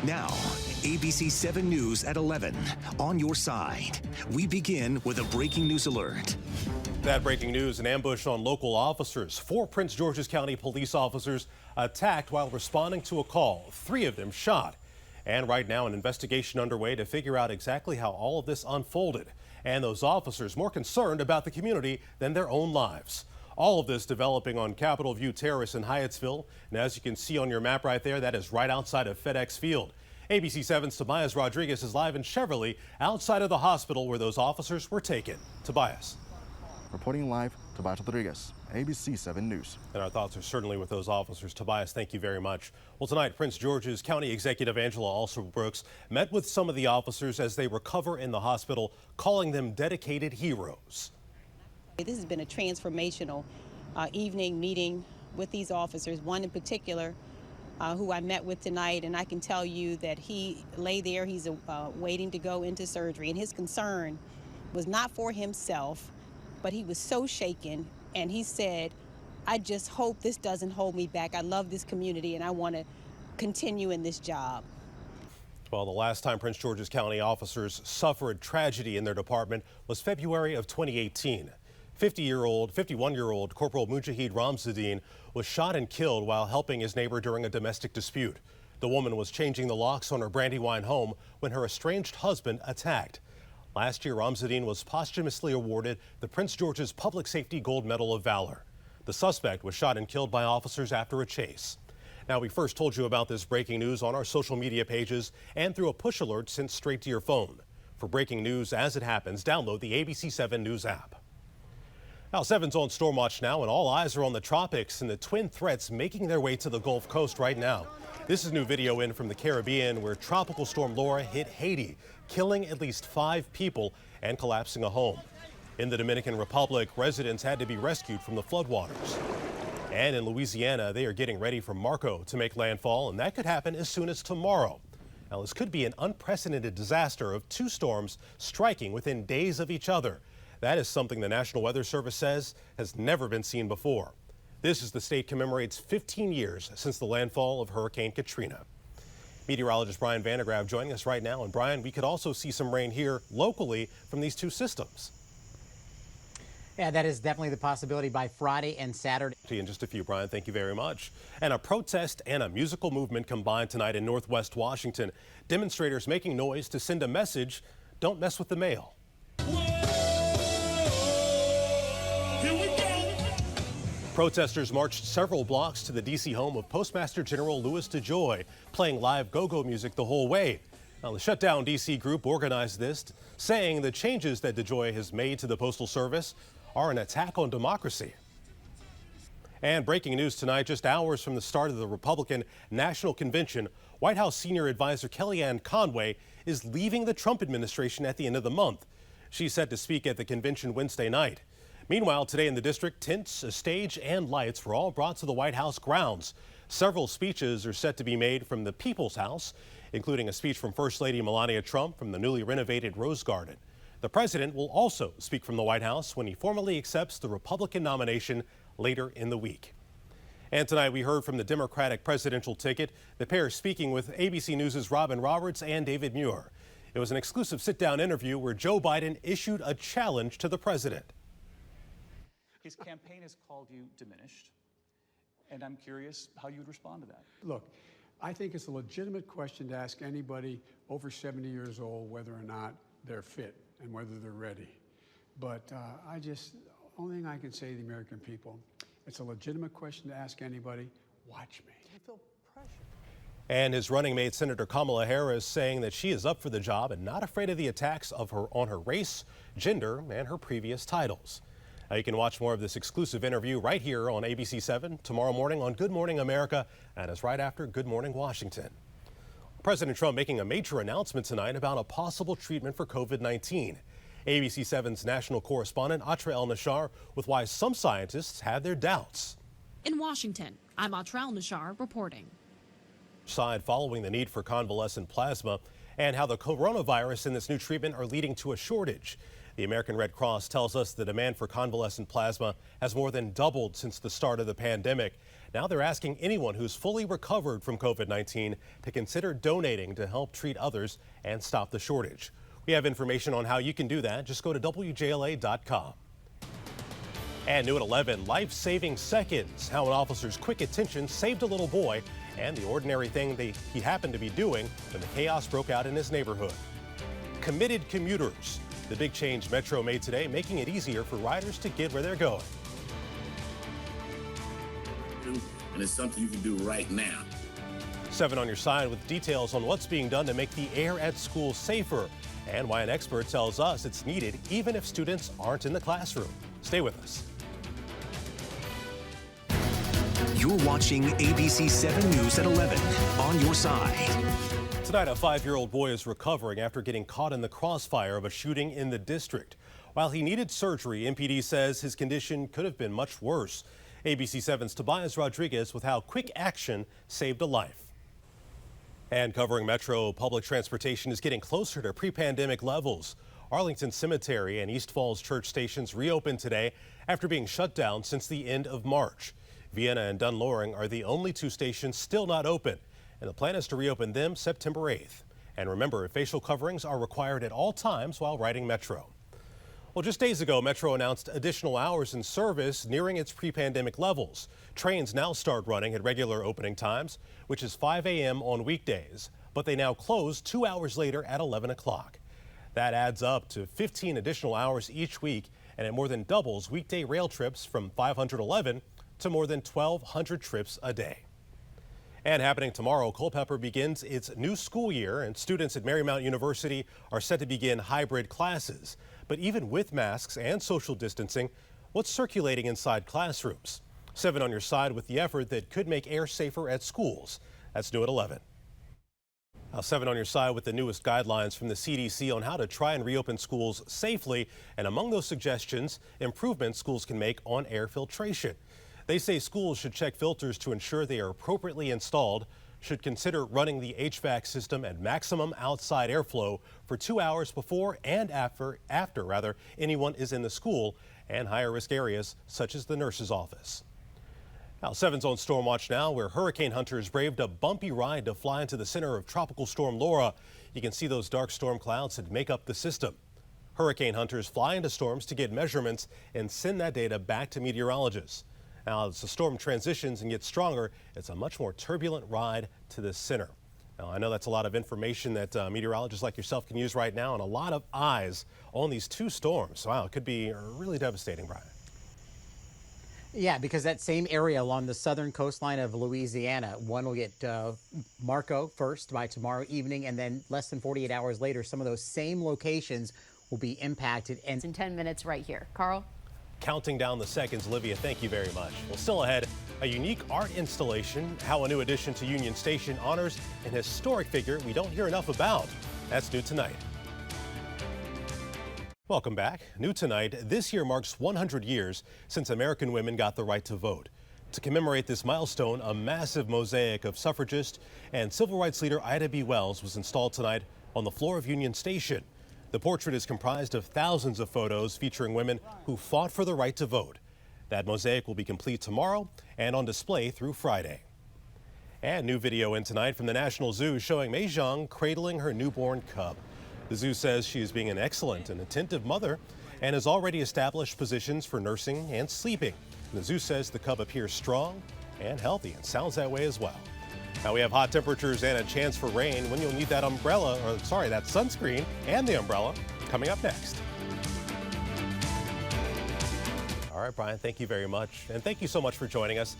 Now, ABC 7 News at 11. On your side. We begin with a breaking news alert. That breaking news, an ambush on local officers. 4 Prince George's County police officers attacked while responding to a call. 3 of them shot. And right now, an investigation underway to figure out exactly how all of this unfolded. And those officers more concerned about the community than their own lives. All of this developing on Capitol View Terrace in Hyattsville. And as you can see on your map right there, that is right outside of FedEx Field. ABC 7's Tobias Rodriguez is live in Cheverly, outside of the hospital where those officers were taken. Tobias. Reporting live, Tobias Rodriguez, ABC 7 News. And our thoughts are certainly with those officers. Tobias, thank you very much. Well, tonight, Prince George's County Executive Angela Alsop-Brooks met with some of the officers as they recover in the hospital, calling them dedicated heroes. This has been a transformational evening meeting with these officers, one in particular who I met with tonight, and I can tell you that he lay there, he's waiting to go into surgery, and his concern was not for himself, but he was so shaken, and he said, I just hope this doesn't hold me back. I love this community, and I want to continue in this job. Well, the last time Prince George's County officers suffered tragedy in their department was February of 2018. 51-year-old Corporal Mujahid Ramzuddin was shot and killed while helping his neighbor during a domestic dispute. The woman was changing the locks on her Brandywine home when her estranged husband attacked. Last year, Ramzuddin was posthumously awarded the Prince George's Public Safety Gold Medal of Valor. The suspect was shot and killed by officers after a chase. Now, we first told you about this breaking news on our social media pages and through a push alert sent straight to your phone. For breaking news as it happens, download the ABC 7 News app. Now, 7's on Storm Watch now, and all eyes are on the tropics and the twin threats making their way to the Gulf Coast right now. This is new video in from the Caribbean where Tropical Storm Laura hit Haiti, killing at least 5 people and collapsing a home. In the Dominican Republic, residents had to be rescued from the floodwaters. And in Louisiana, they are getting ready for Marco to make landfall, and that could happen as soon as tomorrow. Now, this could be an unprecedented disaster of 2 storms striking within days of each other. That is something the National Weather Service says has never been seen before. This as the state commemorates 15 years since the landfall of Hurricane Katrina. Meteorologist Brian Vandegraff joining us right now. And Brian, we could also see some rain here locally from these 2 systems. Yeah, that is definitely the possibility by Friday and Saturday. In just a few, Brian, thank you very much. And a protest and a musical movement combined tonight in Northwest Washington. Demonstrators making noise to send a message, don't mess with the mail. Protesters marched several blocks to the D.C. home of Postmaster General Louis DeJoy, playing live go-go music the whole way. Now, the Shutdown D.C. group organized this, saying the changes that DeJoy has made to the Postal Service are an attack on democracy. And breaking news tonight, just hours from the start of the Republican National Convention, White House senior advisor Kellyanne Conway is leaving the Trump administration at the end of the month. She's set to speak at the convention Wednesday night. Meanwhile, today in the district, tents, a stage, and lights were all brought to the White House grounds. Several speeches are set to be made from the People's House, including a speech from First Lady Melania Trump from the newly renovated Rose Garden. The president will also speak from the White House when he formally accepts the Republican nomination later in the week. And tonight we heard from the Democratic presidential ticket, the pair speaking with ABC News' Robin Roberts and David Muir. It was an exclusive sit-down interview where Joe Biden issued a challenge to the president. His campaign has called you diminished, and I'm curious how you would respond to that. Look, I think it's a legitimate question to ask anybody over 70 years old whether or not they're fit and whether they're ready. But only thing I can say to the American people, it's a legitimate question to ask anybody. Watch me. I feel pressure. And his running mate, Senator Kamala Harris, saying that she is up for the job and not afraid of the attacks on her race, gender, and her previous titles. You can watch more of this exclusive interview right here on ABC 7 tomorrow morning on Good Morning America, and it's right after Good Morning Washington. President Trump making a major announcement tonight about a possible treatment for COVID-19. ABC 7's national correspondent Atra El-Nashar with why some scientists have their doubts. In Washington, I'm Atra El-Nashar reporting. Side following the need for convalescent plasma and how the coronavirus and this new treatment are leading to a shortage. The American Red Cross tells us the demand for convalescent plasma has more than doubled since the start of the pandemic. Now they're asking anyone who's fully recovered from COVID-19 to consider donating to help treat others and stop the shortage. We have information on how you can do that. Just go to WJLA.com. And new at 11, life-saving seconds, how an officer's quick attention saved a little boy and the ordinary thing he happened to be doing when the chaos broke out in his neighborhood. Committed commuters, the big change Metro made today, making it easier for riders to get where they're going. And it's something you can do right now. 7 on your side with details on what's being done to make the air at school safer and why an expert tells us it's needed even if students aren't in the classroom. Stay with us. You're watching ABC 7 News at 11 on your side. Tonight, a 5-year-old boy is recovering after getting caught in the crossfire of a shooting in the district. While he needed surgery, MPD says his condition could have been much worse. ABC 7's Tobias Rodriguez with how quick action saved a life. And covering Metro, public transportation is getting closer to pre-pandemic levels. Arlington Cemetery and East Falls Church stations reopened today after being shut down since the end of March. Vienna and Dunloring are the only 2 stations still not open, and the plan is to reopen them September 8th. And remember, facial coverings are required at all times while riding Metro. Well, just days ago, Metro announced additional hours in service nearing its pre-pandemic levels. Trains now start running at regular opening times, which is 5 a.m. on weekdays, but they now close 2 hours later at 11 o'clock. That adds up to 15 additional hours each week, and it more than doubles weekday rail trips from 511 to more than 1,200 trips a day. And happening tomorrow, Culpeper begins its new school year, and students at Marymount University are set to begin hybrid classes. But even with masks and social distancing, what's circulating inside classrooms? 7 on your side with the effort that could make air safer at schools. That's new at 11. Now 7 on your side with the newest guidelines from the CDC on how to try and reopen schools safely. And among those suggestions, improvements schools can make on air filtration. They say schools should check filters to ensure they are appropriately installed, should consider running the HVAC system at maximum outside airflow for 2 hours before and after anyone is in the school, and higher risk areas such as the nurse's office. Now 7's on Storm Watch now, where hurricane hunters braved a bumpy ride to fly into the center of Tropical Storm Laura. You can see those dark storm clouds that make up the system. Hurricane hunters fly into storms to get measurements and send that data back to meteorologists. Now, as the storm transitions and gets stronger, it's a much more turbulent ride to the center. Now, I know that's a lot of information that meteorologists like yourself can use right now, and a lot of eyes on these 2 storms. Wow, it could be really devastating, Brian. Yeah, because that same area along the southern coastline of Louisiana, one will get Marco first by tomorrow evening, and then less than 48 hours later, some of those same locations will be impacted. And in 10 minutes right here. Carl? Counting down the seconds, Olivia, thank you very much. Well, still ahead, a unique art installation, how a new addition to Union Station honors an historic figure we don't hear enough about. That's new tonight. Welcome back. New tonight, this year marks 100 years since American women got the right to vote. To commemorate this milestone, a massive mosaic of suffragist and civil rights leader Ida B. Wells was installed tonight on the floor of Union Station. The portrait is comprised of thousands of photos featuring women who fought for the right to vote. That mosaic will be complete tomorrow and on display through Friday. And new video in tonight from the National Zoo showing Mei Zhang cradling her newborn cub. The zoo says she is being an excellent and attentive mother and has already established positions for nursing and sleeping. The zoo says the cub appears strong and healthy and sounds that way as well. Now we have hot temperatures and a chance for rain when you'll need that that sunscreen and the umbrella coming up next. All right, Brian, thank you very much. And thank you so much for joining us.